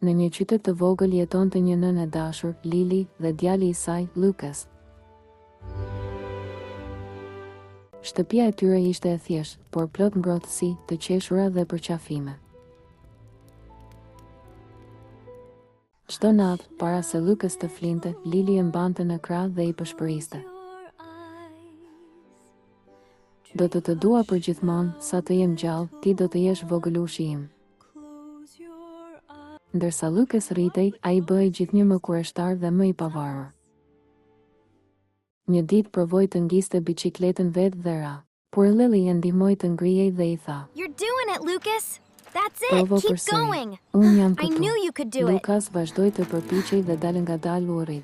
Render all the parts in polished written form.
Në një qytet të vogël jetonte një nënë e dashur, Lili, dhe djali i saj, Lucas. Shtëpia e tyre ishte e thjeshtë, por plot ngrohtësi, të qeshura dhe përqafime. Çdo natë, para se Lucas të flinte, Lili e mbante në krah dhe i përshpëriste. Do të dua për gjithmonë, sa të jem gjallë, ti do të jesh vogëlushi im. Ndërsa Lucas rritej, ai bëhej gjithnjë më kurioztar dhe më i pavarur. Një ditë provoi të ngjiste biçikletën vet dhe ra, por Lili e ndihmoi të ngrihej dhe i tha: You're doing it, Lucas. That's it. "Provo Keep përsëri. going. Unë jam I këtu." knew you could do it. Lucas vazhdoi të përpiqej dhe dalë ngadalë u rrit.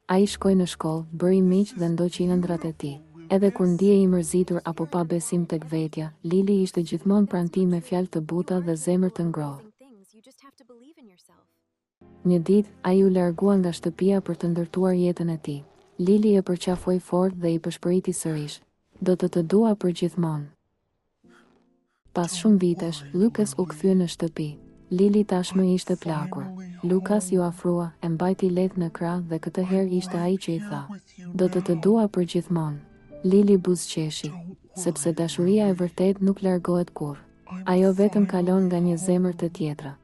Ai shkoi në shkollë, bëri miq dhe ndoqi ëndrat e tij. Edhe kur ndihej i mërzitur apo pa besim tek vetja, Lili ishte gjithmonë pranë tij me fjalë të buta dhe zemër të ngrohtë. Një ditë, ai u largua nga shtëpia për të ndërtuar jetën e tij. Lili e përqafoi fort dhe i përshpëriti sërish: "Do të dua për gjithmonë." Pas shumë vitesh, Lucas u kthye në shtëpi. Lili tashmë ishte plakur. Lucas ju afrua, e mbajti lehtë në krah dhe këtë herë ishte ai që i tha: "Do të dua për gjithmonë." Lili buzëqeshi, sepse dashuria e vërtet nuk largohet kurrë. Ajo vetëm kalon nga një zemër të tjetra.